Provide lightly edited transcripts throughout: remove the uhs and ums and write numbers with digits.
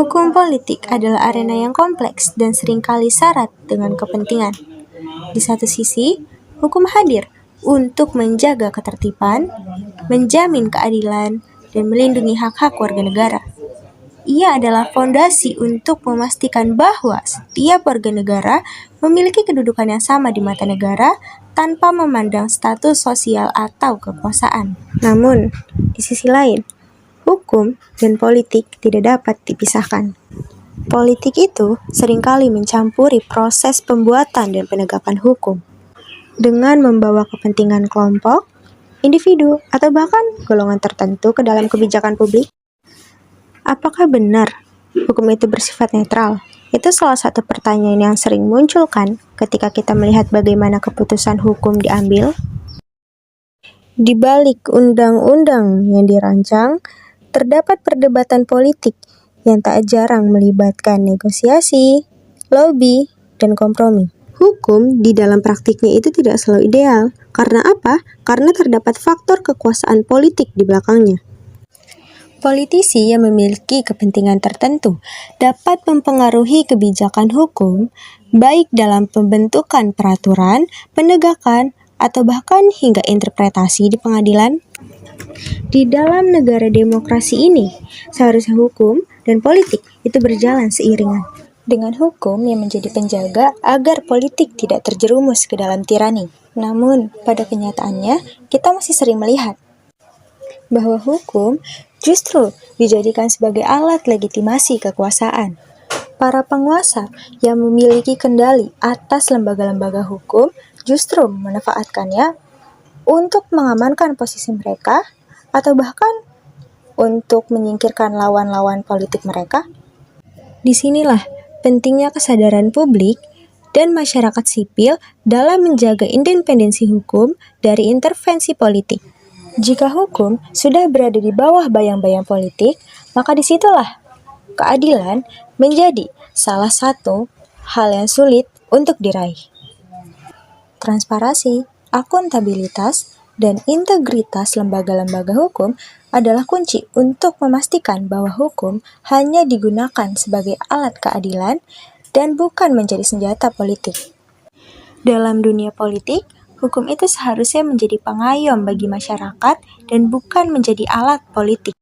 Hukum politik adalah arena yang kompleks dan seringkali syarat dengan kepentingan. Di satu sisi, hukum hadir untuk menjaga ketertiban, menjamin keadilan, dan melindungi hak-hak warga negara. Ia adalah fondasi untuk memastikan bahwa setiap warga negara memiliki kedudukan yang sama di mata negara tanpa memandang status sosial atau kekuasaan. Namun, di sisi lain, hukum dan politik tidak dapat dipisahkan. Politik itu seringkali mencampuri proses pembuatan dan penegakan hukum dengan membawa kepentingan kelompok, individu, atau bahkan golongan tertentu ke dalam kebijakan publik. Apakah benar hukum itu bersifat netral? Itu salah satu pertanyaan yang sering munculkan ketika kita melihat bagaimana keputusan hukum diambil. Di balik undang-undang yang dirancang, terdapat perdebatan politik yang tak jarang melibatkan negosiasi, lobi, dan kompromi. Hukum di dalam praktiknya itu tidak selalu ideal. Karena apa? Karena terdapat faktor kekuasaan politik di belakangnya. Politisi yang memiliki kepentingan tertentu dapat mempengaruhi kebijakan hukum, baik dalam pembentukan peraturan, penegakan, atau bahkan hingga interpretasi di pengadilan. Di dalam negara demokrasi ini, seharusnya hukum dan politik itu berjalan seiringan. Dengan hukum yang menjadi penjaga agar politik tidak terjerumus ke dalam tirani. Namun, pada kenyataannya, kita masih sering melihat bahwa hukum justru dijadikan sebagai alat legitimasi kekuasaan. Para penguasa yang memiliki kendali atas lembaga-lembaga hukum justru memanfaatkannya untuk mengamankan posisi mereka atau bahkan untuk menyingkirkan lawan-lawan politik mereka. Disinilah pentingnya kesadaran publik dan masyarakat sipil dalam menjaga independensi hukum dari intervensi politik. Jika hukum sudah berada di bawah bayang-bayang politik, maka disitulah keadilan menjadi salah satu hal yang sulit untuk diraih. Transparansi, akuntabilitas, dan integritas lembaga-lembaga hukum adalah kunci untuk memastikan bahwa hukum hanya digunakan sebagai alat keadilan dan bukan menjadi senjata politik. Dalam dunia politik, hukum itu seharusnya menjadi pengayom bagi masyarakat dan bukan menjadi alat politik.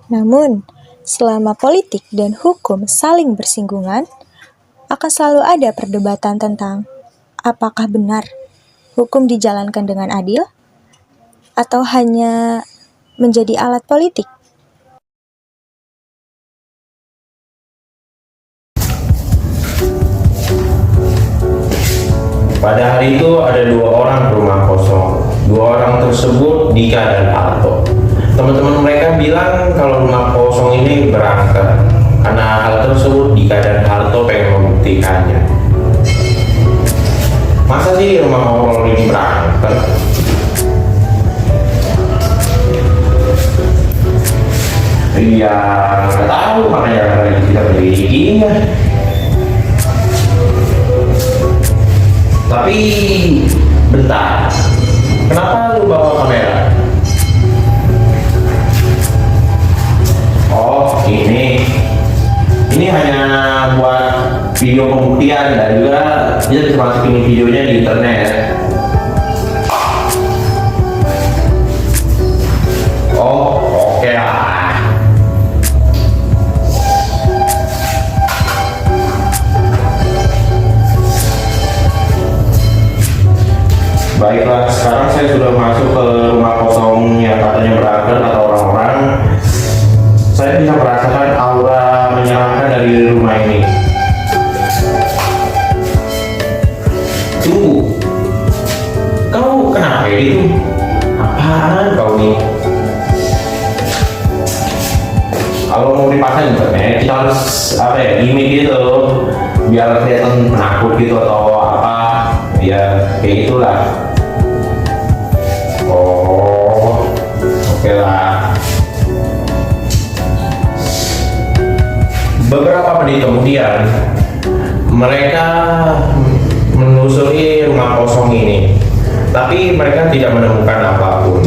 Namun, selama politik dan hukum saling bersinggungan, akan selalu ada perdebatan tentang apakah benar hukum dijalankan dengan adil atau hanya menjadi alat politik. Pada hari itu ada 2 orang rumah kosong. 2 orang tersebut Dika dan Alto. Teman-teman mereka bilang kalau rumah kosong ini berangkat. Karena hal tersebut Dika dan Alto pengen membuktikannya. Masa sih rumah kosong ini berangkat? Iya, nggak tahu, makanya kita berikinya. Tapi bentar, kenapa lu bawa kamera? Oh, ini hanya buat video pembuktian dan juga kita bisa masukin videonya di internet. Oh, oke lah. Baiklah, sekarang saya sudah masuk ke rumah kosong yang katanya berangkat atau orang-orang. Saya bisa merasakan aura menyeramkan dari rumah ini. Tunggu, kau kenapa itu? Apaan kau nih? Kalau mau dipasang internet, kita harus gimmick gitu, biar kelihatan penakut gitu atau apa, ya kayak gitulah. Oh, oke lah. Beberapa menit kemudian, mereka menelusuri rumah kosong ini, tapi mereka tidak menemukan apapun.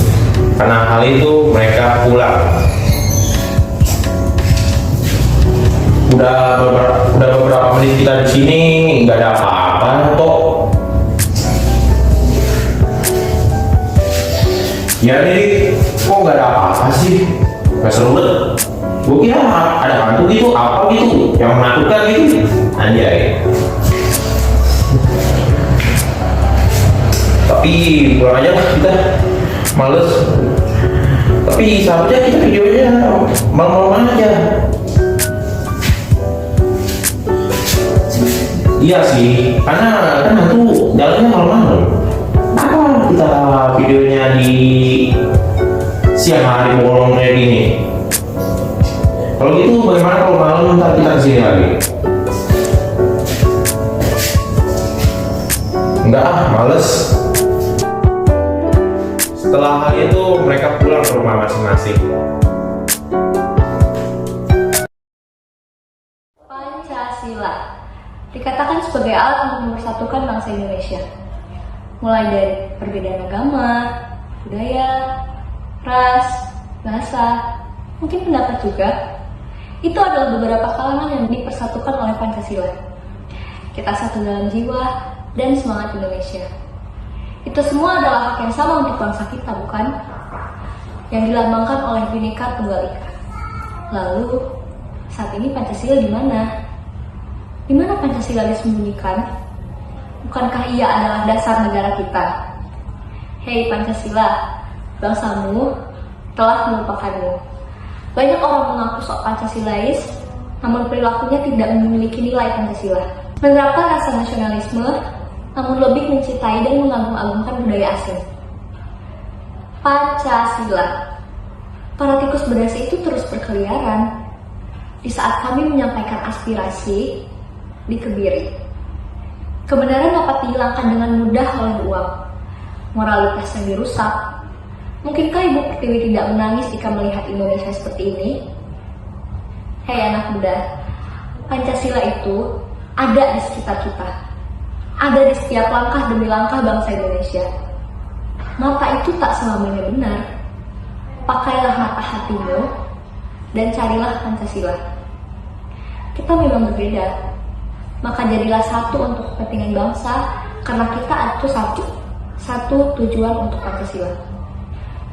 Karena hal itu, mereka pulang. Udah beberapa menit kita di sini nggak ada apa-apa kok. Ya nih, kok nggak ada apa-apa sih? Nggak seru banget. Gue kira ada hantu gitu, apa gitu, yang menakutkan gitu. Anjay. Tapi pulang aja lah kita, males. Tapi seharusnya kita videonya malam-malam aja. Iya sih, karena kan hantu jalannya malam-malam. Kenapa kita videonya di siang hari bolong kayak gini? Kalau gitu bagaimana kalau malam ntar kita kesini lagi? Enggak ah, males. Setelah hal itu mereka pulang ke rumah masing-masing. Pancasila dikatakan sebagai alat untuk mempersatukan bangsa Indonesia. Mulai dari perbedaan agama, budaya, ras, bahasa, mungkin pendapat juga. Itu adalah beberapa kalangan yang dipersatukan oleh Pancasila. Kita satu dalam jiwa dan semangat Indonesia. Itu semua adalah hak yang sama untuk bangsa kita, bukan? Yang dilambangkan oleh Bhinneka Tunggal Ika. Lalu, saat ini Pancasila di mana? Di mana Pancasila disembunyikan? Bukankah ia adalah dasar negara kita? Hei Pancasila, bangsamu telah melupakanmu. Banyak orang mengaku sok Pancasilais, namun perilakunya tidak memiliki nilai Pancasila. Menerapkan rasa nasionalisme, namun lebih mencintai dan mengagung-agungkan budaya asing. Pancasila. Para tikus berdasi itu terus berkeliaran. Di saat kami menyampaikan aspirasi, dikebiri. Kebenaran dapat dihilangkan dengan mudah oleh uang. Moralitas yang dirusak. Mungkinkah Ibu Pertiwi tidak menangis jika melihat Indonesia seperti ini? Hei anak muda, Pancasila itu ada di sekitar kita. Ada di setiap langkah demi langkah bangsa Indonesia. Mata itu tak selamanya benar. Pakailah mata hatimu dan carilah Pancasila. Kita memang berbeda. Maka jadilah satu untuk kepentingan bangsa, karena kita itu satu tujuan untuk Pancasila.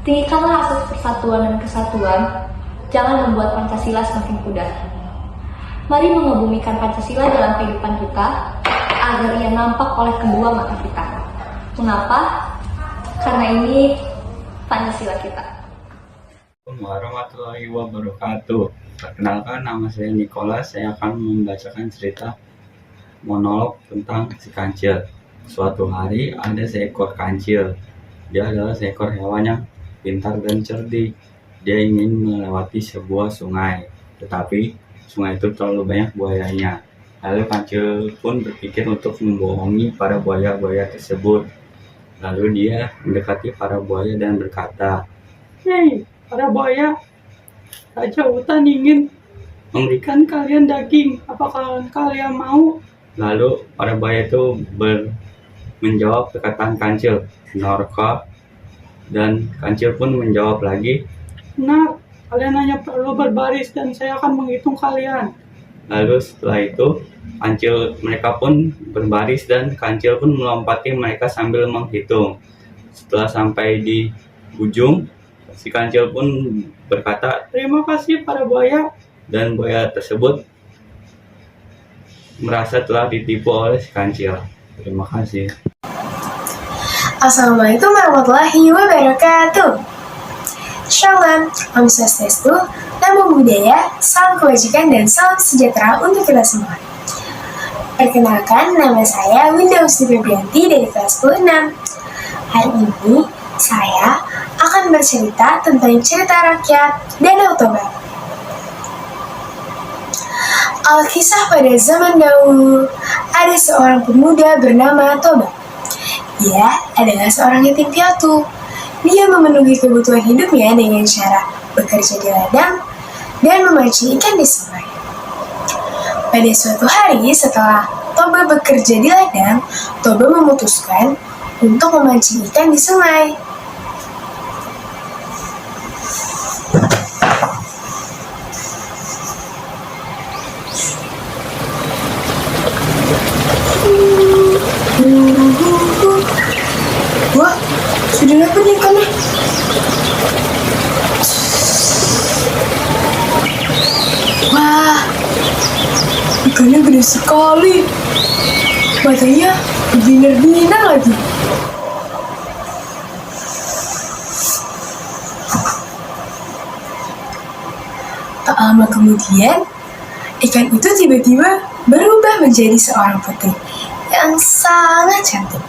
Tinggikanlah asas persatuan dan kesatuan, jangan membuat Pancasila semakin pudar. Mari mengebumikan Pancasila dalam kehidupan kita, agar ia nampak oleh kedua mata kita. Mengapa? Karena ini Pancasila kita. Assalamualaikum warahmatullahi wabarakatuh. Perkenalkan, nama saya Nicholas. Saya akan membacakan cerita monolog tentang si kancil. Suatu hari ada seekor kancil. Dia adalah seekor hewan yang pintar dan cerdik. Dia ingin melewati sebuah sungai, tetapi sungai itu terlalu banyak buayanya. Lalu kancil pun berpikir untuk membohongi para buaya-buaya tersebut. Lalu dia mendekati para buaya dan berkata, "Hei, para buaya, Raja Hutan ingin memberikan kalian daging. Apakah kalian mau?" Lalu para buaya itu menjawab perkataan kancil, "Benar-kah?" Dan kancil pun menjawab lagi, "Benar, kalian hanya perlu berbaris dan saya akan menghitung kalian." Lalu setelah itu mereka pun berbaris dan kancil pun melompati mereka sambil menghitung. Setelah sampai di ujung, si kancil pun berkata, "Terima kasih para buaya." Dan buaya tersebut merasa telah ditipu oleh si kancil. Terima kasih. Assalamualaikum warahmatullahi wabarakatuh. Shalom, Om Swastiastu, Namo Buddhaya, salam kebajikan dan salam sejahtera untuk kita semua. Perkenalkan, nama saya Winda Husni Febrianti dari kelas 6. Hari ini, saya akan bercerita tentang cerita rakyat Danau Toba. Alkisah pada zaman dahulu, ada seorang pemuda bernama Toba. Dia adalah seorang yatim piatu. Dia memenuhi kebutuhan hidupnya dengan cara bekerja di ladang dan memancing ikan di sungai. Pada suatu hari setelah Toba bekerja di ladang, Toba memutuskan untuk memancing ikan di sungai. sudah dapat ikannya. Wah, ikannya gede sekali. Matanya berbinar-binar lagi. Tak lama kemudian, ikan itu tiba-tiba berubah menjadi seorang putri yang sangat cantik.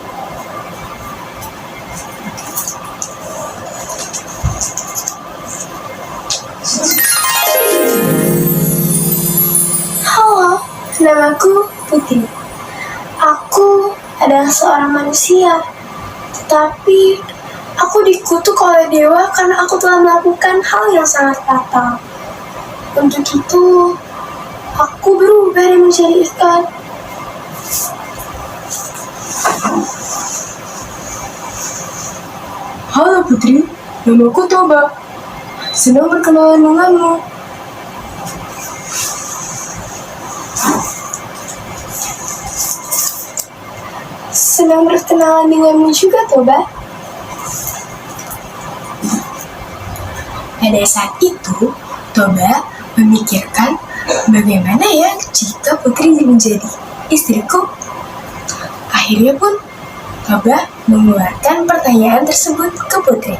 Halo, namaku Putri. Aku adalah seorang manusia, tetapi aku dikutuk oleh dewa karena aku telah melakukan hal yang sangat fatal. Untuk itu, aku berubah dan menjadi ikan. Halo Putri, namaku Toba. Senang berkenalan denganmu. Senang berkenalan denganmu juga, Toba. Pada saat itu, Toba memikirkan bagaimana ya jika Putri menjadi istriku. Akhirnya pun, Toba mengeluarkan pertanyaan tersebut ke Putri.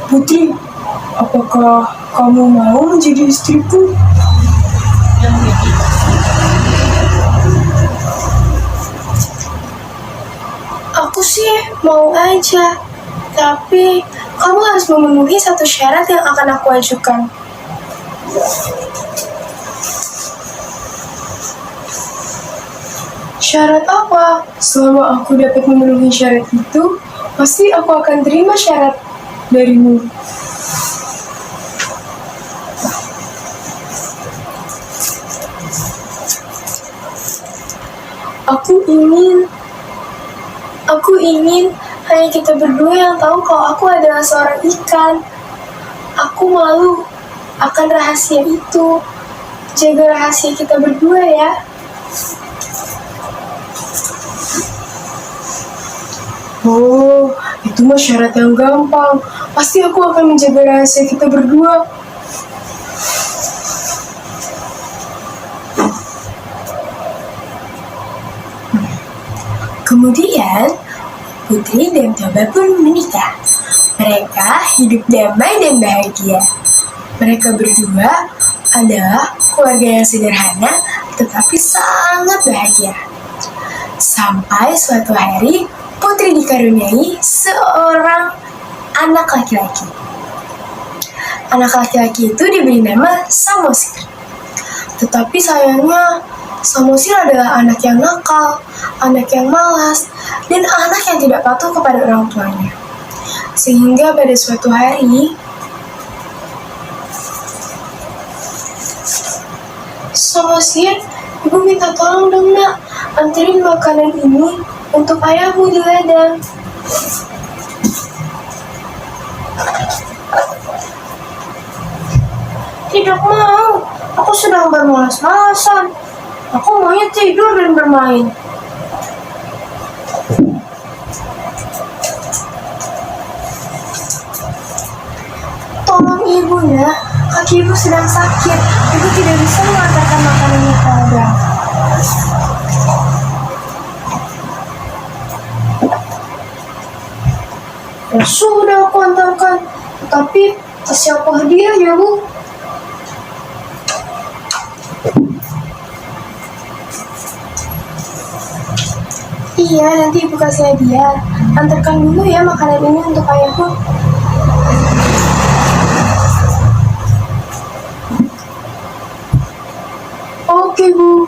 Putri, apakah kamu mau menjadi istriku? Aku sih mau aja, tapi kamu harus memenuhi satu syarat yang akan aku ajukan. Syarat apa? Selama aku dapat memenuhi syarat itu, pasti aku akan terima syarat darimu. Aku ingin hanya kita berdua yang tahu kalau aku adalah seorang ikan. Aku malu akan rahasia itu. Jaga rahasia kita berdua ya. Oh, itu mah syarat yang gampang. Pasti aku akan menjaga rahasia kita berdua. Kemudian, Putri dan Toba pun menikah. Mereka hidup damai dan bahagia. Mereka berdua adalah keluarga yang sederhana tetapi sangat bahagia. Sampai suatu hari, Putri dikaruniai seorang anak laki-laki. Anak laki-laki itu diberi nama Samosir. Tetapi sayangnya, Samosir adalah anak yang nakal, anak yang malas, dan anak yang tidak patuh kepada orang tuanya. Sehingga pada suatu hari, Samosir, ibu minta tolong dong nak, anterin makanan ini untuk ayahmu di ladang. Tidak mau, aku sedang bermalas-malasan. Aku maunya tidur dan bermain. Tolong ibu ya, kaki ibu sedang sakit. Ibu tidak bisa mengantarkan makanannya ke ladang. Ya sudah aku antarkan, tapi ke siapa hadiah ya bu? Iya, nanti ibu kasih hadiah. Antarkan dulu ya makanan ini untuk ayahku. Oke bu.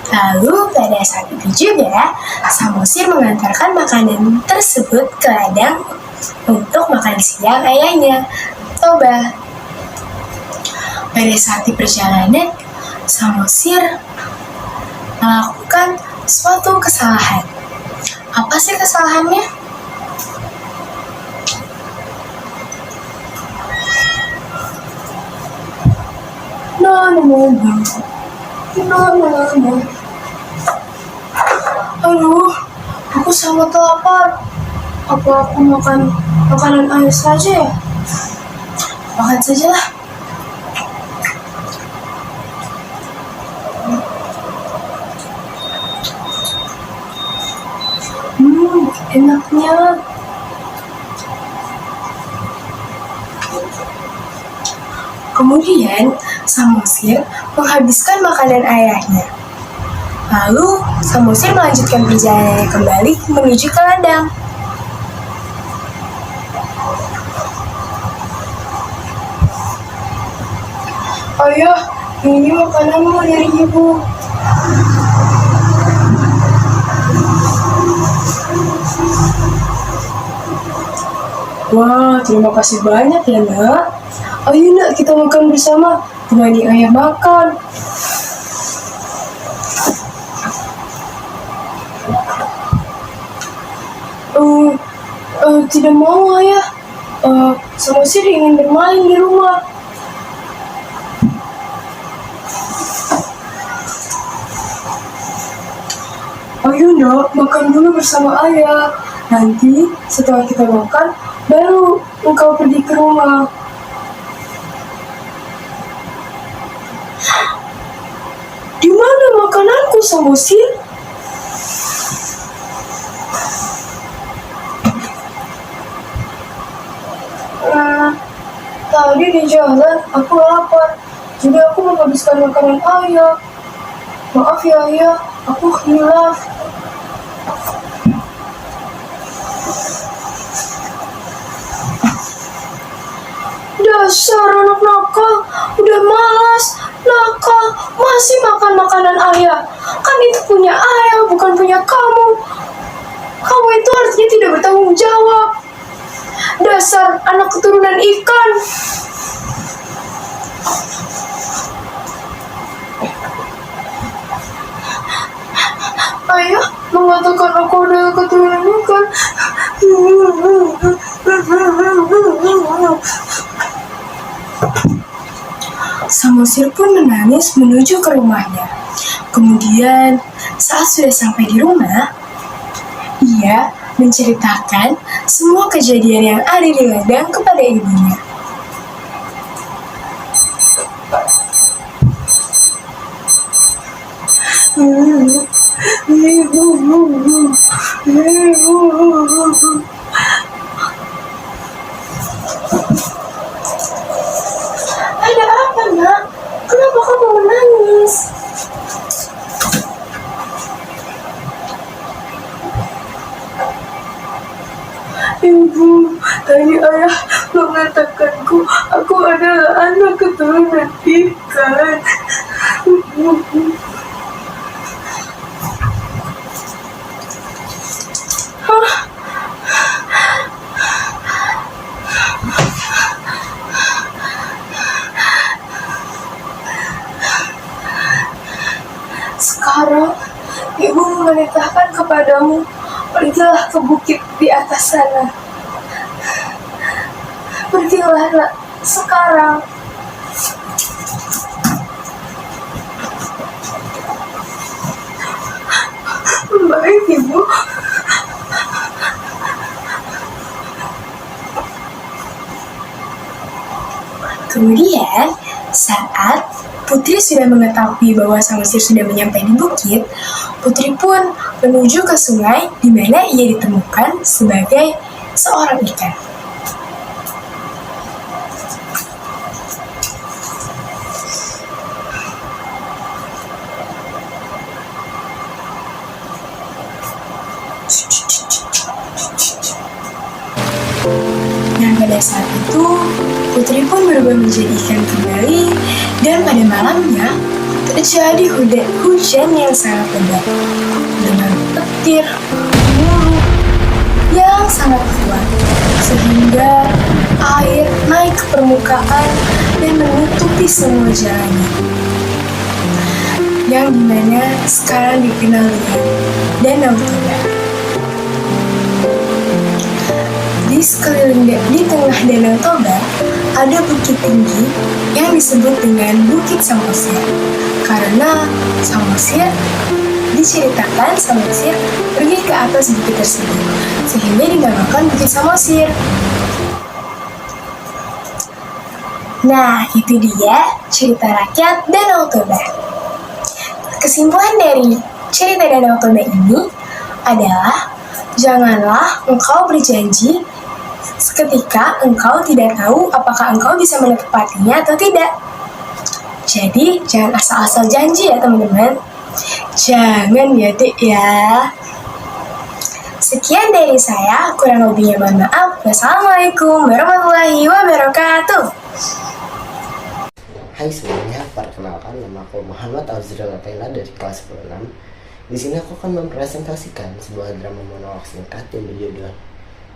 Lalu pada saat itu juga, Samosir mengantarkan makanan tersebut ke ladang untuk makan siang ayahnya, Toba. Pada saat di perjalanan, Samosir melakukan suatu kesalahan. Apa sih kesalahannya? Aduh, aku sangat lapar. Apa aku makan makanan ayah saja ya? Makan saja lah. Enaknya. Kemudian, Samosir menghabiskan makanan ayahnya. Lalu, Samosir melanjutkan perjalanannya kembali menuju ke ladang. Ayah, ini makananmu dari ibu. Wah, terima kasih banyak ya, Nak. Ayo, Nak, kita makan bersama. Temani ayah makan. Tidak mau, ayah. Samosir ingin bermain di rumah. Ayo, Nak, makan dulu bersama ayah. Nanti setelah kita makan, baru engkau pergi ke rumah. Di mana makananku, Samosir? Tadi di jalan aku lapar, jadi aku menghabiskan makanan ayah. Maaf ya, ayah, aku hilaf. Dasar anak nakal, udah malas, nakal, masih makan makanan ayah. Kan itu punya ayah, bukan punya kamu. Kamu itu artinya tidak bertanggung jawab. Dasar anak keturunan ikan. Ayah mengatakan aku adalah keturunan ikan. Samosir pun menangis menuju ke rumahnya. Kemudian saat sudah sampai di rumah, ia menceritakan semua kejadian yang ada di ladang kepada ibunya. Ada apa, Nak? Kenapa kamu menangis? Ibu, tadi ayah mengatakanku aku adalah anak keturunan ikan. Sekarang ibu memerintahkan kepadamu, pergilah ke bukit di atas sana. Pergilah, Nak, sekarang. Baik, Ibu. Kemudian, saat Putri sudah mengetahui bahwa Samosir sudah menyampai di bukit, Putri pun menuju ke sungai di mana ia ditemukan sebagai seorang ikan. Dan pada saat itu, Putri pun berubah menjadi ikan kembali, dan pada malamnya terjadi hujan yang sangat lebat dengan petir gemuruh yang sangat kuat, sehingga air naik ke permukaan dan menutupi semua jalannya, yang dimana sekarang dikenal dengan Danau Toba. Di tengah Danau Toba ada bukit tinggi yang disebut dengan Bukit Samosir. Karena Samosir diceritakan Samosir pergi ke atas bukit tersebut, sehingga dinamakan Bukit Samosir. Nah, itu dia cerita rakyat Danau Toba. Kesimpulan dari cerita Danau Toba ini adalah janganlah engkau berjanji ketika engkau tidak tahu apakah engkau bisa menepatinya atau tidak. Jadi, jangan asal-asal janji ya teman-teman. Jangan ya Dik ya. Sekian dari saya, kurang lebihnya mohon maaf. Wassalamualaikum warahmatullahi wabarakatuh. Hai semuanya, perkenalkan nama aku Muhammad Azril Latela dari kelas 16. Di sini aku akan mempresentasikan sebuah drama monolog singkat yang berjudul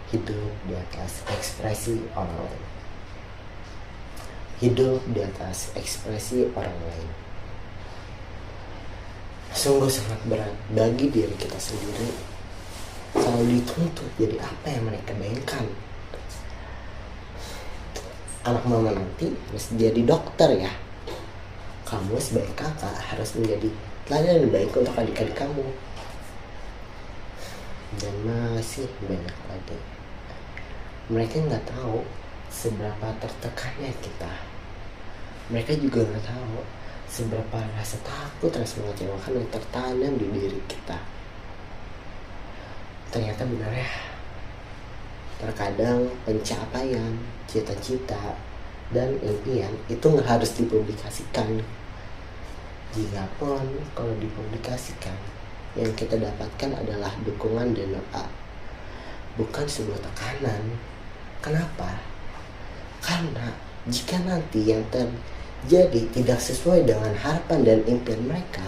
Hidup di atas ekspresi orang lain. Hidup di atas ekspresi orang lain. Sungguh sangat berat bagi diri kita sendiri selalu dituntut jadi apa yang mereka bayangkan. Anak mama nanti mesti jadi dokter ya. Kamu sebagai kakak harus menjadi teladan yang baik untuk adik-adik kamu. Dan masih banyak lagi. Mereka nggak tahu seberapa tertekannya kita. Mereka juga nggak tahu seberapa rasa takut, rasa mengecewakan yang tertanam di diri kita. Ternyata benar ya. Terkadang pencapaian, cita-cita, dan impian itu nggak harus dipublikasikan. Jikapun kalau dipublikasikan, yang kita dapatkan adalah dukungan dan doa, bukan sebuah tekanan. Kenapa? Karena jika nanti yang terjadi tidak sesuai dengan harapan dan impian mereka,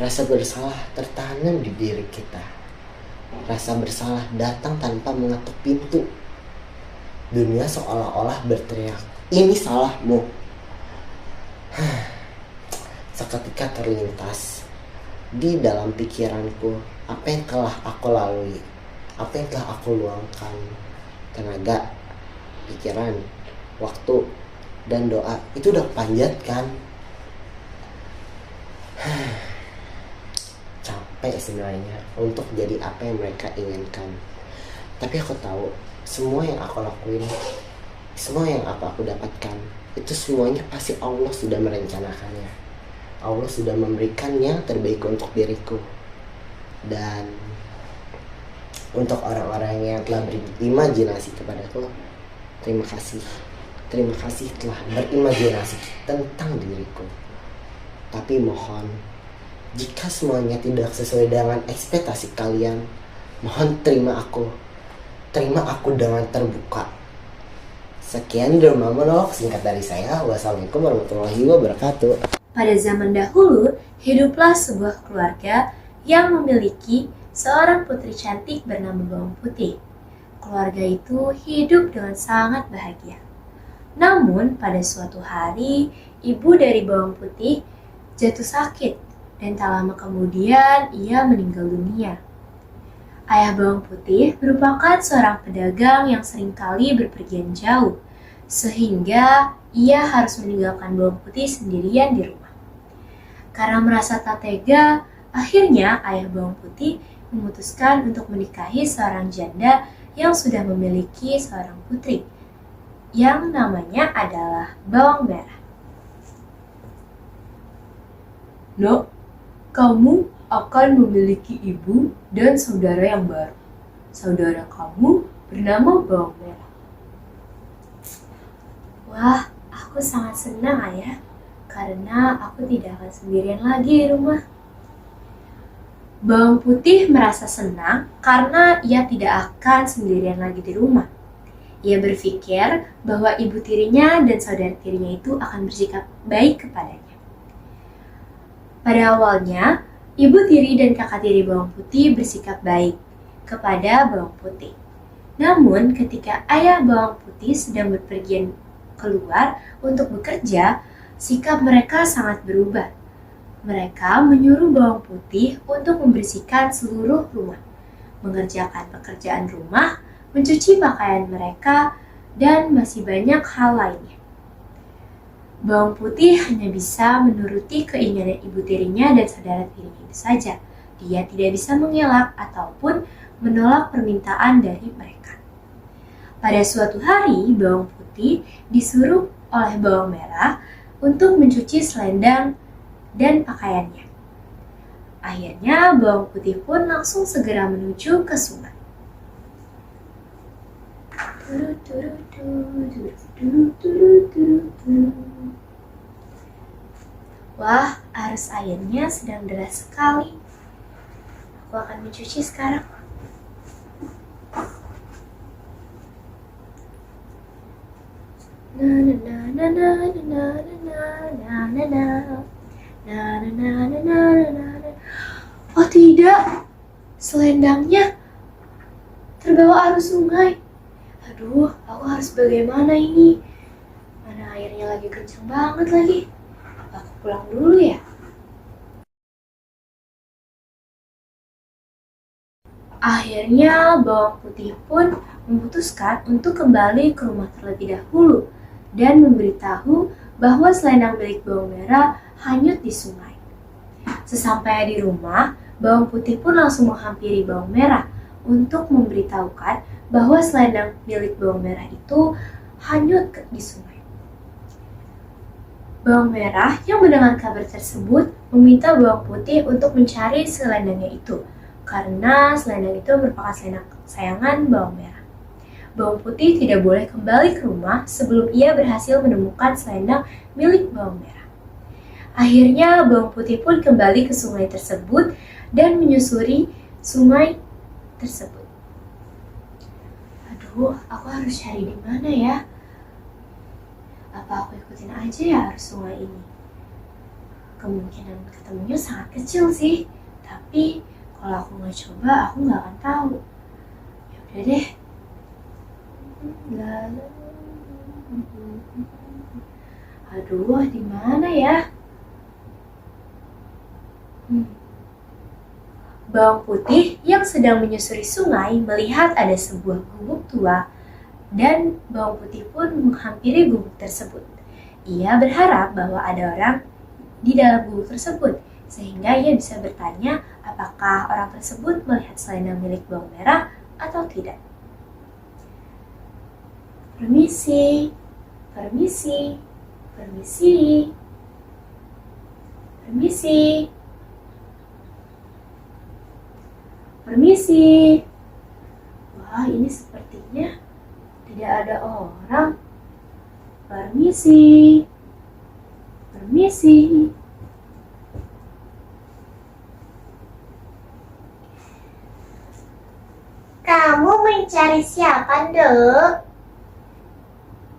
rasa bersalah tertanam di diri kita. Rasa bersalah datang tanpa mengetuk pintu. Dunia seolah-olah berteriak, ini salahmu. Seketika terlintas di dalam pikiranku apa yang telah aku lalui, apa yang telah aku luangkan, tenaga, pikiran, waktu, dan doa itu udah panjatkan. Capek sebenarnya untuk jadi apa yang mereka inginkan. Tapi aku tahu semua yang aku lakuin, semua yang aku dapatkan, itu semuanya pasti Allah sudah merencanakannya. Allah sudah memberikan yang terbaik untuk diriku. Dan untuk orang-orang yang telah berimajinasi kepadaku, terima kasih. Terima kasih telah berimajinasi tentang diriku. Tapi mohon, jika semuanya tidak sesuai dengan ekspektasi kalian, mohon terima aku. Terima aku dengan terbuka. Sekian drama monolog singkat dari saya. Wassalamualaikum warahmatullahi wabarakatuh. Pada zaman dahulu, hiduplah sebuah keluarga yang memiliki seorang putri cantik bernama Bawang Putih. Keluarga itu hidup dengan sangat bahagia. Namun, pada suatu hari, ibu dari Bawang Putih jatuh sakit dan tak lama kemudian ia meninggal dunia. Ayah Bawang Putih merupakan seorang pedagang yang seringkali berpergian jauh, sehingga ia harus meninggalkan Bawang Putih sendirian di rumah. Karena merasa tak tega, akhirnya ayah Bawang Putih memutuskan untuk menikahi seorang janda yang sudah memiliki seorang putri, yang namanya adalah Bawang Merah. Nak, kamu akan memiliki ibu dan saudara yang baru. Saudara kamu bernama Bawang Merah. Wah, aku sangat senang ayah, karena aku tidak akan sendirian lagi di rumah. Bawang Putih merasa senang karena ia tidak akan sendirian lagi di rumah. Ia berpikir bahwa ibu tirinya dan saudara tirinya itu akan bersikap baik kepadanya. Pada awalnya, ibu tiri dan kakak tiri Bawang Putih bersikap baik kepada Bawang Putih. Namun, ketika ayah Bawang Putih sedang berpergian keluar untuk bekerja, sikap mereka sangat berubah. Mereka menyuruh Bawang Putih untuk membersihkan seluruh rumah, mengerjakan pekerjaan rumah, mencuci pakaian mereka, dan masih banyak hal lainnya. Bawang putih hanya bisa menuruti keinginan ibu tirinya dan saudara tirinya itu saja. Dia tidak bisa mengelak ataupun menolak permintaan dari mereka. Pada suatu hari, bawang putih disuruh oleh bawang merah untuk mencuci selendang dan pakaiannya. Akhirnya, bawang putih pun langsung segera menuju ke sungai. Wah, arus airnya sedang deras sekali. Aku akan mencuci sekarang. Oh tidak, selendangnya terbawa arus sungai. Aduh, aku harus bagaimana ini? Mana airnya lagi kencang banget lagi. Apa aku pulang dulu ya? Akhirnya bawang putih pun memutuskan untuk kembali ke rumah terlebih dahulu dan memberitahu bahwa selendang milik bawang merah hanyut di sungai. Sesampainya di rumah, bawang putih pun langsung menghampiri bawang merah untuk memberitahukan bahwa selendang milik bawang merah itu hanyut di sungai. Bawang merah yang mendengar kabar tersebut meminta bawang putih untuk mencari selendangnya itu, karena selendang itu merupakan selendang kesayangan bawang merah. Bawang putih tidak boleh kembali ke rumah sebelum ia berhasil menemukan selendang milik bawang merah. Akhirnya bawang putih pun kembali ke sungai tersebut dan menyusuri sungai tersebut. Aduh, aku harus cari di mana ya? Apa aku ikutin aja ya arus sungai ini? Kemungkinan ketemunya sangat kecil sih, tapi kalau aku nggak coba, aku nggak akan tahu. Ya udah deh. Aduh, di mana ya? Bawang putih yang sedang menyusuri sungai melihat ada sebuah gubuk tua dan bawang putih pun menghampiri gubuk tersebut. Ia berharap bahwa ada orang di dalam gubuk tersebut sehingga ia bisa bertanya apakah orang tersebut melihat selendang milik bawang merah atau tidak. Permisi, permisi, permisi, permisi, permisi. Wah, ini sepertinya tidak ada orang. Permisi, permisi. Kamu mencari siapa, Dek?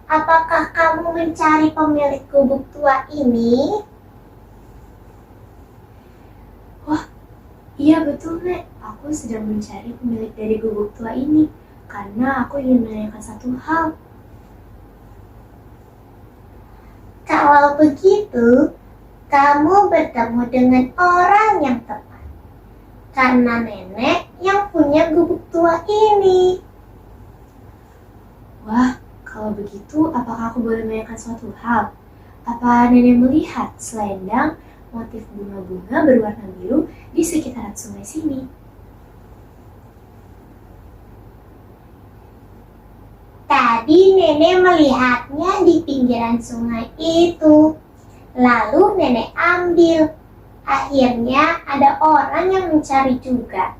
Apakah kamu mencari pemilik gubuk tua ini? Wah, iya betul, Nek. Aku sedang mencari pemilik dari gubuk tua ini karena aku ingin menanyakan satu hal. Kalau begitu, kamu bertemu dengan orang yang tepat. Karena nenek yang punya gubuk tua ini. Wah, kalau begitu apakah aku boleh menanyakan suatu hal? Apa nenek melihat selendang motif bunga-bunga berwarna biru di sekitaran sungai sini? Tadi nenek melihatnya di pinggiran sungai itu. Lalu nenek ambil. Akhirnya ada orang yang mencari juga.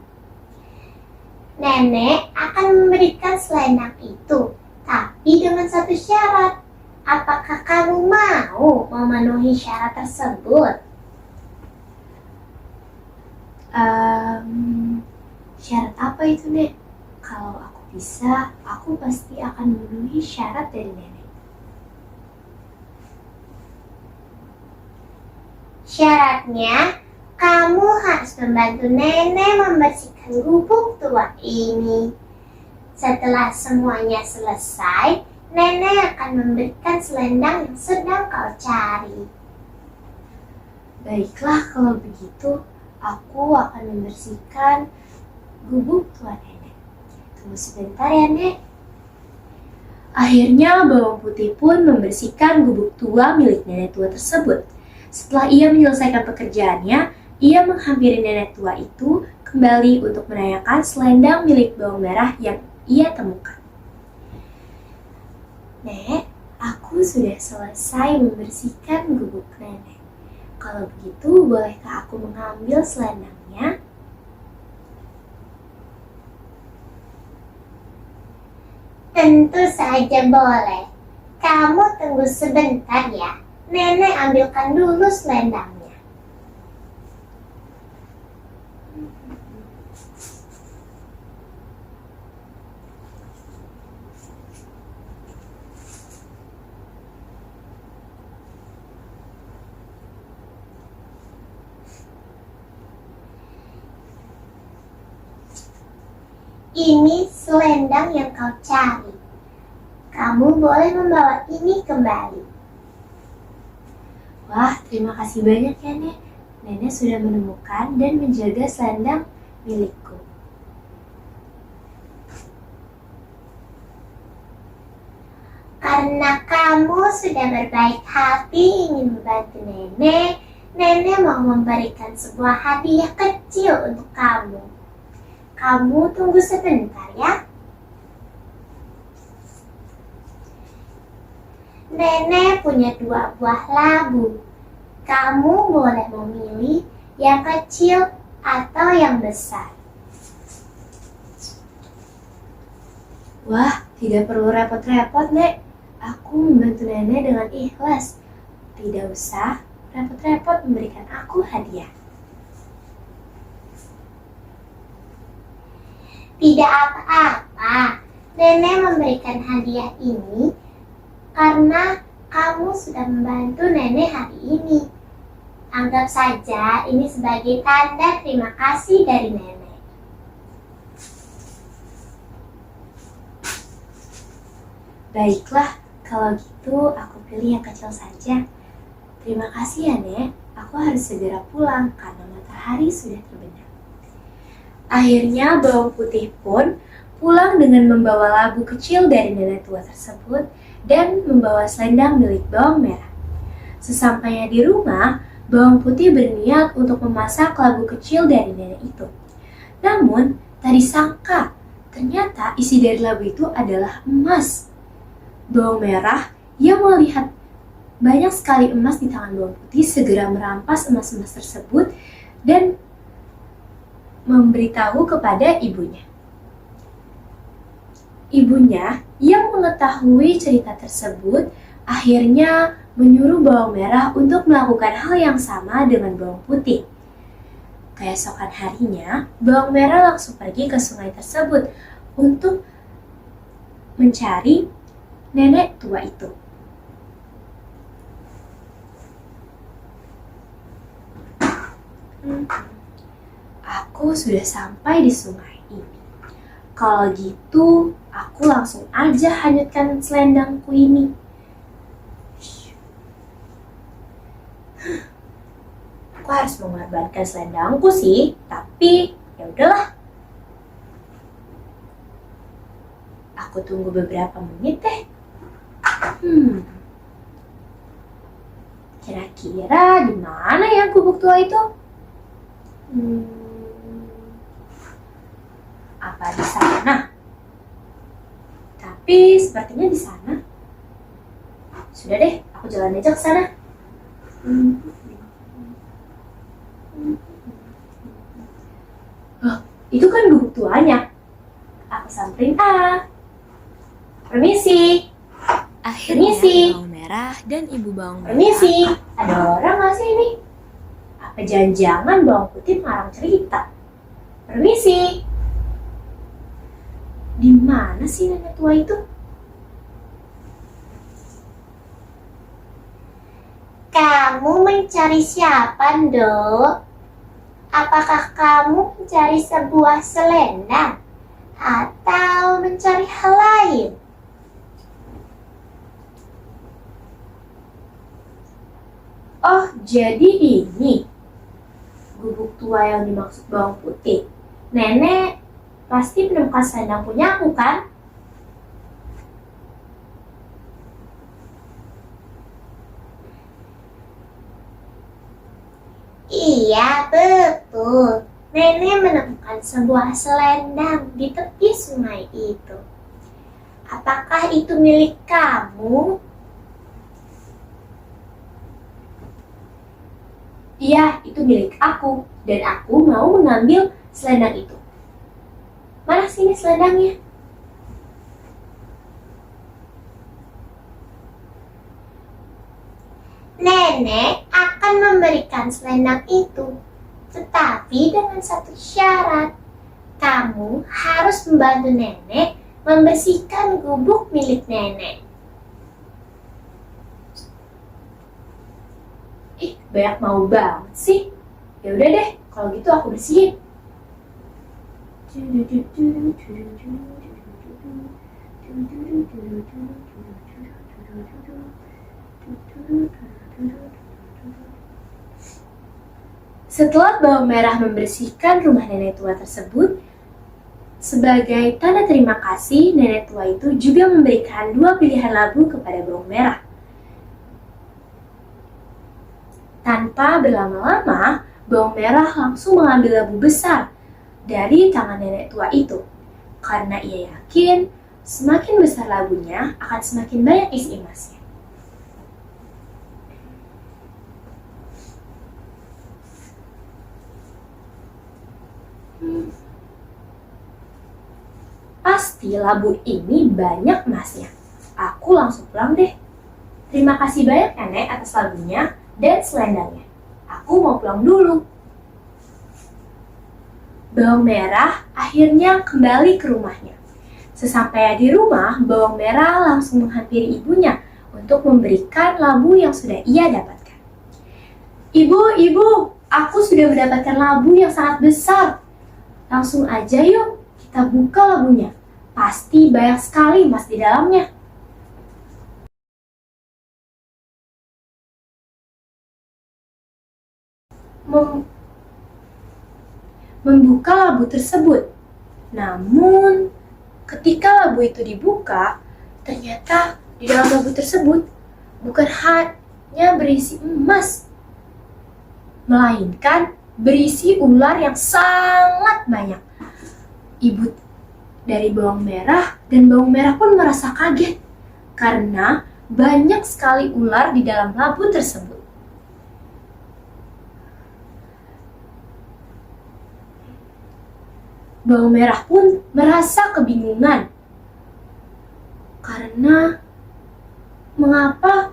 Nenek akan memberikan selendang itu, tapi dengan satu syarat. Apakah kamu mau memenuhi syarat tersebut? Syarat apa itu, Nek? Kalau aku bisa, aku pasti akan memenuhi syarat dari nenek. Syaratnya, kamu harus membantu nenek membersihkan gubuk tua ini. Setelah semuanya selesai, nenek akan memberikan selendang yang sedang kau cari. Baiklah, kalau begitu, aku akan membersihkan gubuk tua nenek. Tunggu sebentar ya, Nek. Akhirnya bawang putih pun membersihkan gubuk tua milik nenek tua tersebut. Setelah ia menyelesaikan pekerjaannya, ia menghampiri nenek tua itu kembali untuk menanyakan selendang milik bawang merah yang ia temukan. Nek, aku sudah selesai membersihkan gubuk nenek. Kalau begitu, bolehkah aku mengambil selendangnya? Tentu saja boleh. Kamu tunggu sebentar ya. Nenek ambilkan dulu selendangnya. Ini selendang yang kau cari. Kamu boleh membawa ini kembali. Wah, terima kasih banyak ya, Nek. Nenek sudah menemukan dan menjaga selendang milikku. Karena kamu sudah berbaik hati ingin membantu nenek, nenek mau memberikan sebuah hadiah kecil untuk kamu. Kamu tunggu sebentar ya. Nenek punya 2 buah labu. Kamu boleh memilih yang kecil atau yang besar. Wah, tidak perlu repot-repot, Nek. Aku membantu nenek dengan ikhlas. Tidak usah repot-repot memberikan aku hadiah. Tidak apa-apa. Nenek memberikan hadiah ini karena kamu sudah membantu nenek hari ini. Anggap saja ini sebagai tanda terima kasih dari nenek. Baiklah, kalau gitu aku pilih yang kecil saja. Terima kasih ya, Nek. Aku harus segera pulang karena matahari sudah terbenam. Akhirnya bawang putih pun pulang dengan membawa labu kecil dari nenek tua tersebut dan membawa selendang milik bawang merah. Sesampainya di rumah, bawang putih berniat untuk memasak labu kecil dari nenek itu. Namun, tak disangka, ternyata isi dari labu itu adalah emas. Bawang merah yang melihat banyak sekali emas di tangan bawang putih segera merampas emas-emas tersebut dan memberitahu kepada ibunya. Ibunya yang mengetahui cerita tersebut akhirnya menyuruh bawang merah untuk melakukan hal yang sama dengan bawang putih. Keesokan harinya, bawang merah langsung pergi ke sungai tersebut untuk mencari nenek tua itu. Aku sudah sampai di sungai ini. Kalau gitu, aku langsung aja hanyutkan selendangku ini. Aku harus mengorbankan selendangku sih, tapi ya udahlah. Aku tunggu beberapa menit deh. Kira-kira di mana ya gubuk tua itu? Apa di sana? Tapi sepertinya di sana. Sudah deh, aku jalan aja ke sana. Oh, itu kan gubuk tuanya. Aku samperin Permisi. Akhirnya Permisi. bawang merah dan ibu bawang merah. Permisi. Ada orang nggak sih ini? Apa jangan-jangan bawang putih marang cerita? Permisi. Di mana sih nenek tua itu? Kamu mencari siapa, Dok? Apakah kamu mencari sebuah selendang atau mencari hal lain? Oh, jadi ini gubuk tua yang dimaksud bawang putih. Nenek pasti menemukan selendang punya aku kan? Iya, betul. Nenek menemukan sebuah selendang di tepi sungai itu. Apakah itu milik kamu? Iya, itu milik aku, dan aku mau mengambil selendang itu. Mana sini selendangnya? Nenek akan memberikan selendang itu, tetapi dengan satu syarat. Kamu harus membantu nenek membersihkan gubuk milik nenek. Ih, banyak mau banget sih. Ya udah deh, kalau gitu aku bersihin. Setelah bawang merah membersihkan rumah nenek tua tersebut, sebagai tanda terima kasih, nenek tua itu juga memberikan 2 pilihan labu kepada bawang merah. Tanpa berlama-lama, bawang merah langsung mengambil labu besar dari tangan nenek tua itu. Karena ia yakin, semakin besar labunya akan semakin banyak isi emasnya. Pasti labu ini banyak emasnya. Aku langsung pulang deh. Terima kasih banyak nenek atas labunya dan selendangnya. Aku mau pulang dulu. Bawang merah akhirnya kembali ke rumahnya. Sesampainya di rumah, bawang merah langsung menghampiri ibunya untuk memberikan labu yang sudah ia dapatkan. Ibu, aku sudah mendapatkan labu yang sangat besar. Langsung aja yuk, kita buka labunya. Pasti banyak sekali emas di dalamnya. Membuka labu tersebut. Namun, ketika labu itu dibuka, ternyata di dalam labu tersebut bukan hanya berisi emas, melainkan berisi ular yang sangat banyak. Ibu dari bawang merah dan bawang merah pun merasa kaget karena banyak sekali ular di dalam labu tersebut. Bawang merah pun merasa kebingungan karena mengapa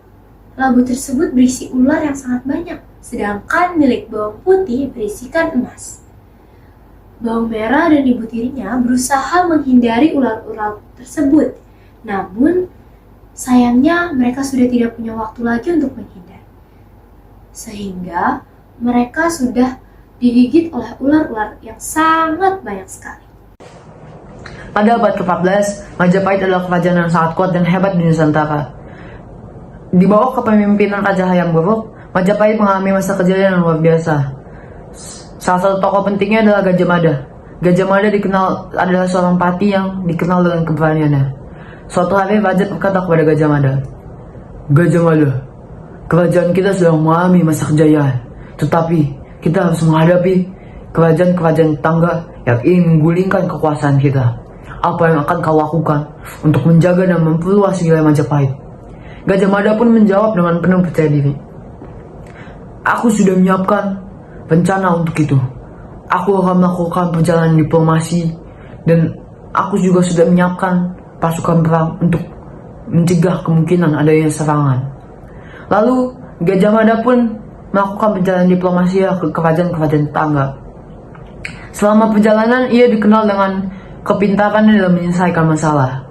labu tersebut berisi ular yang sangat banyak, sedangkan milik bawang putih berisikan emas. Bawang merah dan ibu tirinya berusaha menghindari ular-ular tersebut. Namun, sayangnya mereka sudah tidak punya waktu lagi untuk menghindar. Sehingga mereka sudah digigit oleh ular-ular yang sangat banyak sekali. Pada abad ke-14, Majapahit adalah kerajaan yang sangat kuat dan hebat di Nusantara. Di bawah kepemimpinan Raja Hayam Wuruk, Majapahit mengalami masa kejayaan yang luar biasa. Salah satu tokoh pentingnya adalah Gajah Mada. Gajah Mada dikenal adalah seorang patih yang dikenal dengan keberaniannya. Suatu hari Raja berkata kepada Gajah Mada, "Gajah Mada, kerajaan kita sedang mengalami masa kejayaan, tetapi kita harus menghadapi kerajaan-kerajaan tetangga yang ingin menggulingkan kekuasaan kita. Apa yang akan kau lakukan untuk menjaga dan memperluas wilayah Majapahit?" Gajah Mada pun menjawab dengan penuh percaya diri, "Aku sudah menyiapkan rencana untuk itu. Aku akan melakukan perjalanan diplomasi dan aku juga sudah menyiapkan pasukan perang untuk mencegah kemungkinan adanya serangan." Lalu Gajah Mada pun melakukan perjalanan diplomasi ke kerajaan-kerajaan tetangga. Selama perjalanan ia dikenal dengan kepintarannya dalam menyelesaikan masalah.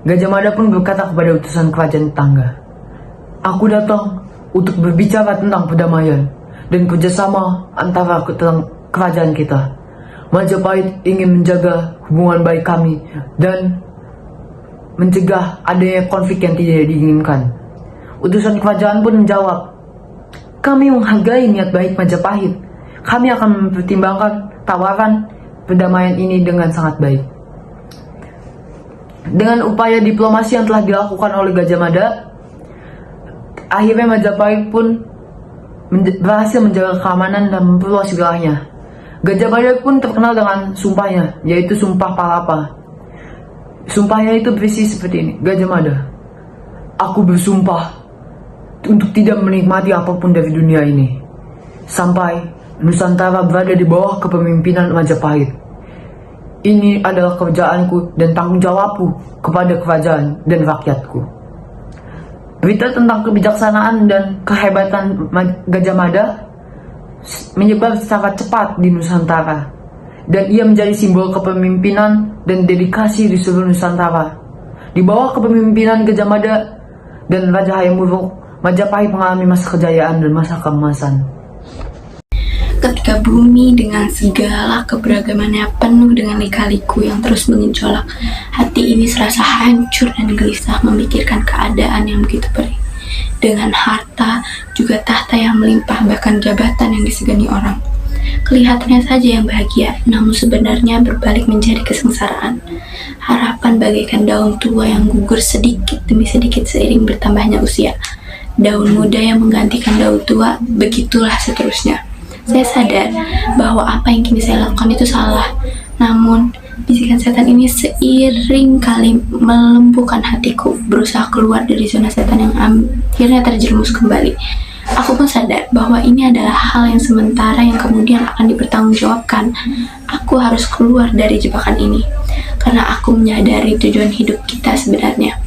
Gajah Mada pun berkata kepada utusan kerajaan tetangga, "Aku datang untuk berbicara tentang perdamaian dan kerjasama antara kerajaan kita. Majapahit ingin menjaga hubungan baik kami dan mencegah adanya konflik yang tidak diinginkan." Utusan kerajaan pun menjawab, "Kami menghargai niat baik Majapahit. Kami akan mempertimbangkan tawaran perdamaian ini dengan sangat baik." Dengan upaya diplomasi yang telah dilakukan oleh Gajah Mada, akhirnya Majapahit pun berhasil menjaga keamanan dan memperluas wilayahnya. Gajah Mada pun terkenal dengan sumpahnya, yaitu Sumpah Palapa. Sumpahnya itu berisi seperti ini. Gajah Mada, aku bersumpah untuk tidak menikmati apapun dari dunia ini sampai Nusantara berada di bawah kepemimpinan Majapahit. Ini adalah kerjaanku dan tanggung jawabku kepada kerajaan dan rakyatku. Berita tentang kebijaksanaan dan kehebatan Gajah Mada menyebar secara cepat di Nusantara, dan ia menjadi simbol kepemimpinan dan dedikasi di seluruh Nusantara. Di bawah kepemimpinan Gajah Mada dan Raja Hayam Wuruk, Majapahit mengalami masa kejayaan dan masa keemasan. Ketika bumi dengan segala keberagamannya penuh dengan lika-liku yang terus mengejolak, hati ini serasa hancur dan gelisah memikirkan keadaan yang begitu perih. Dengan harta, juga tahta yang melimpah, bahkan jabatan yang disegani orang. Kelihatannya saja yang bahagia, namun sebenarnya berbalik menjadi kesengsaraan. Harapan bagaikan daun tua yang gugur sedikit demi sedikit seiring bertambahnya usia. Daun muda yang menggantikan daun tua, begitulah seterusnya. Saya sadar bahwa apa yang kini saya lakukan itu salah. Namun, bisikan setan ini seiring kali melumpuhkan hatiku, berusaha keluar dari zona setan yang akhirnya terjerumus kembali. Aku pun sadar bahwa ini adalah hal yang sementara yang kemudian akan dipertanggungjawabkan. Aku harus keluar dari jebakan ini, karena aku menyadari tujuan hidup kita sebenarnya.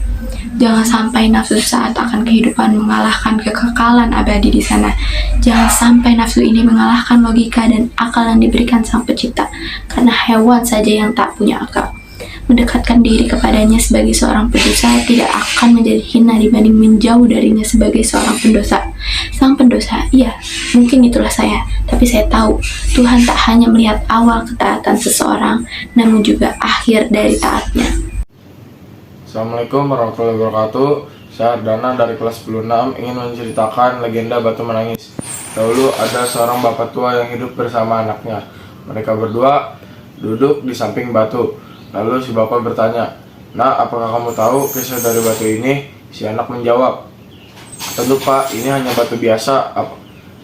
Jangan sampai nafsu saat akan kehidupan mengalahkan kekekalan abadi di sana. Jangan sampai nafsu ini mengalahkan logika dan akal yang diberikan Sang Pencipta, karena hewan saja yang tak punya akal. Mendekatkan diri kepadanya sebagai seorang pendosa tidak akan menjadi hina dibanding menjauh darinya sebagai seorang pendosa. Sang pendosa, iya, mungkin itulah saya, tapi saya tahu Tuhan tak hanya melihat awal ketaatan seseorang, namun juga akhir dari taatnya. Assalamualaikum warahmatullahi wabarakatuh. Saya Ardana dari kelas 10-6 ingin menceritakan legenda Batu Menangis. Dahulu ada seorang bapak tua yang hidup bersama anaknya. Mereka berdua duduk di samping batu. Lalu si bapak bertanya, "Nak, apakah kamu tahu kisah dari batu ini?" Si anak menjawab, "Tentu Pak, ini hanya batu biasa.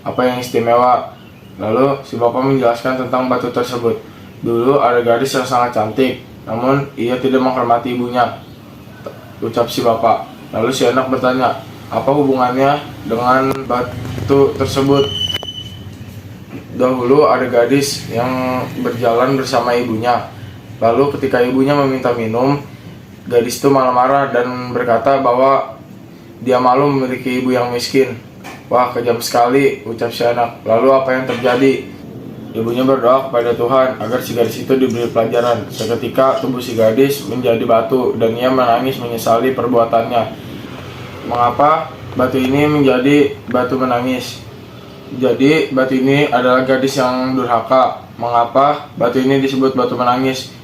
Apa yang istimewa?" Lalu si bapak menjelaskan tentang batu tersebut. Dulu ada gadis yang sangat cantik, namun ia tidak menghormati ibunya, ucap si bapak. Lalu si anak bertanya, apa hubungannya dengan batu tersebut? Dahulu ada gadis yang berjalan bersama ibunya. Lalu ketika ibunya meminta minum, gadis itu malah marah dan berkata bahwa dia malu memiliki ibu yang miskin. Wah, kejam sekali, ucap si anak. Lalu apa yang terjadi? Ibunya berdoa kepada Tuhan agar si gadis itu diberi pelajaran. Seketika tubuh si gadis menjadi batu dan ia menangis menyesali perbuatannya. Mengapa batu ini menjadi batu menangis? Jadi batu ini adalah gadis yang durhaka. Mengapa batu ini disebut batu menangis?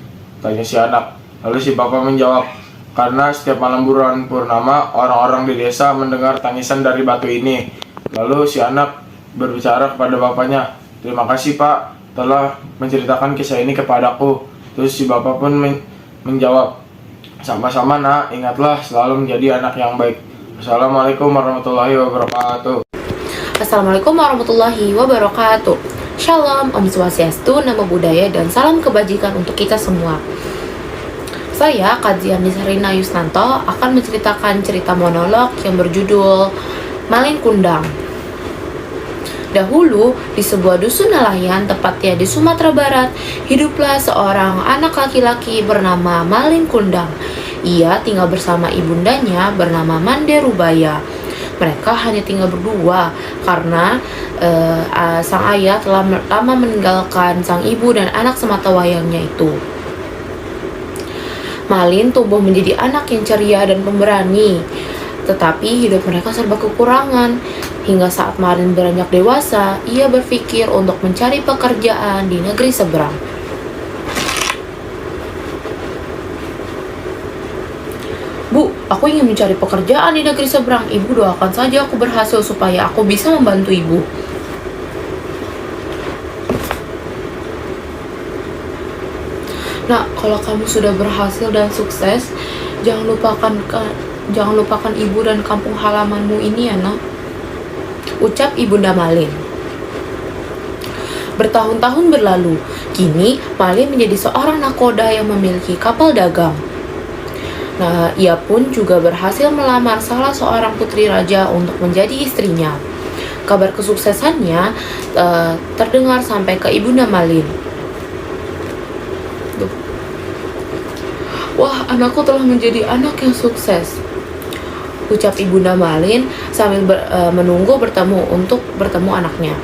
Tanya si anak. Lalu si bapak menjawab, karena setiap malam bulan purnama orang-orang di desa mendengar tangisan dari batu ini. Lalu si anak berbicara kepada bapaknya, "Terima kasih Pak telah menceritakan kisah ini kepadaku." Terus si bapak pun menjawab, "Sama-sama Nak, ingatlah selalu menjadi anak yang baik." Assalamualaikum warahmatullahi wabarakatuh. Assalamualaikum warahmatullahi wabarakatuh. Shalom, Om Swastiastu, Namo Buddhaya, dan salam kebajikan untuk kita semua. Saya, Kajian Nisarina Yusnanto, akan menceritakan cerita monolog yang berjudul Malin Kundang. Dahulu, di sebuah dusun nelayan, tepatnya di Sumatera Barat, hiduplah seorang anak laki-laki bernama Malin Kundang. Ia tinggal bersama ibundanya bernama Mande Rubaya. Mereka hanya tinggal berdua karena sang ayah telah lama meninggalkan sang ibu dan anak semata wayangnya itu. Malin tumbuh menjadi anak yang ceria dan pemberani, tetapi hidup mereka serba kekurangan. Hingga saat Malin beranjak dewasa, ia berpikir untuk mencari pekerjaan di negeri seberang. "Bu, aku ingin mencari pekerjaan di negeri seberang. Ibu doakan saja aku berhasil supaya aku bisa membantu ibu." "Nak, kalau kamu sudah berhasil dan sukses, jangan lupakan ibu dan kampung halamanmu ini ya Nak," ucap Ibunda Malin. Bertahun-tahun berlalu, kini Malin menjadi seorang nakoda yang memiliki kapal dagang. Nah, ia pun juga berhasil melamar salah seorang putri raja untuk menjadi istrinya. Kabar kesuksesannya terdengar sampai ke Ibunda Malin. Wah, anakku telah menjadi anak yang sukses, ucap Ibunda Malin sambil menunggu untuk bertemu anaknya.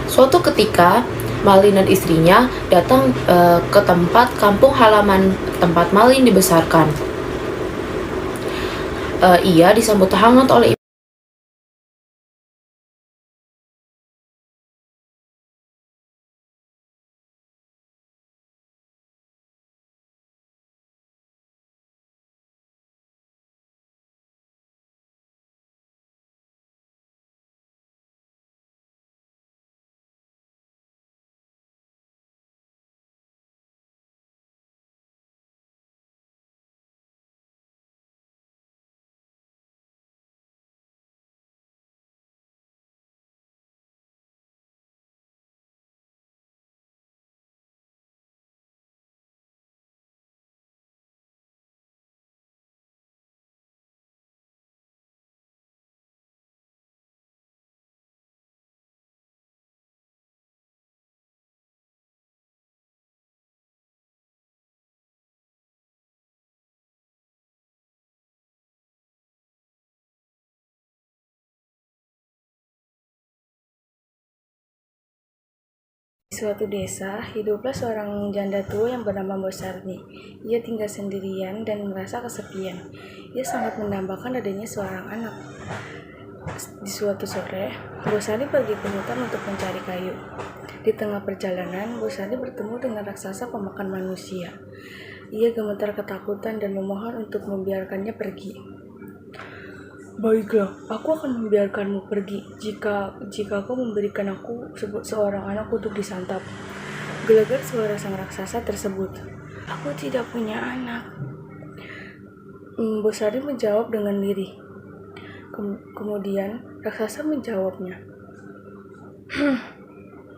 Suatu ketika, Malin dan istrinya datang ke tempat kampung halaman tempat Malin dibesarkan. Ia disambut hangat oleh Di suatu desa, hiduplah seorang janda tua yang bernama Mbok Sarni. Ia tinggal sendirian dan merasa kesepian. Ia sangat mendambakan adanya seorang anak. Di suatu sore, Mbok Sarni pergi ke hutan untuk mencari kayu. Di tengah perjalanan, Mbok Sarni bertemu dengan raksasa pemakan manusia. Ia gemetar ketakutan dan memohon untuk membiarkannya pergi. Baiklah, aku akan membiarkanmu pergi jika kau memberikan aku seorang anak untuk disantap. Gelagat suara sang raksasa tersebut. Aku tidak punya anak. Mbok Sarni menjawab dengan lirih. Kemudian raksasa menjawabnya.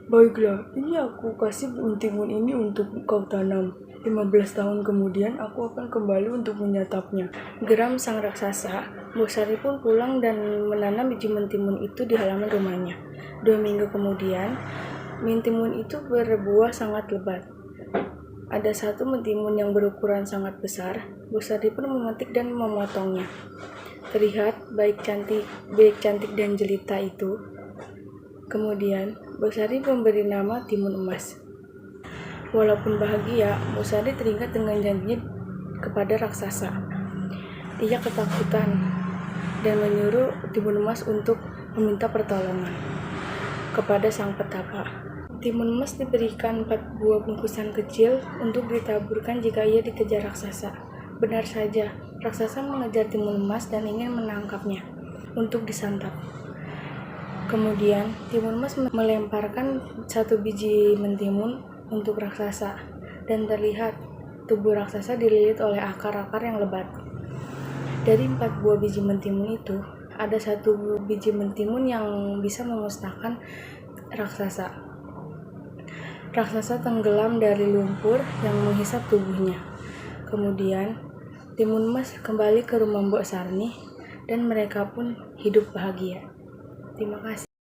Baiklah, ini aku kasih timun ini untuk kau tanam. 15 tahun kemudian aku akan kembali untuk menyantapnya. Geram sang raksasa, Mbok Sarni pun pulang dan menanam biji mentimun itu di halaman rumahnya. 2 minggu kemudian, mentimun itu berbuah sangat lebat. Ada satu mentimun yang berukuran sangat besar. Mbok Sarni pun memetik dan memotongnya. Terlihat baik cantik dan jelita itu. Kemudian, Mbok Sarni memberi nama timun emas. Walaupun bahagia, Mbok Sarni teringat dengan janjinya kepada raksasa. Ia ketakutan dan menyuruh timun emas untuk meminta pertolongan kepada sang petapa. Timun emas diberikan 4 buah bungkusan kecil untuk ditaburkan jika ia dikejar raksasa. Benar saja, raksasa mengejar timun emas dan ingin menangkapnya untuk disantap. Kemudian, timun emas melemparkan 1 biji mentimun untuk raksasa, dan terlihat tubuh raksasa dililit oleh akar-akar yang lebat. Dari 4 buah biji mentimun itu, ada 1 biji mentimun yang bisa memusnahkan raksasa. Raksasa tenggelam dari lumpur yang menghisap tubuhnya. Kemudian, timun emas kembali ke rumah Mbok Sarni dan mereka pun hidup bahagia. Terima kasih.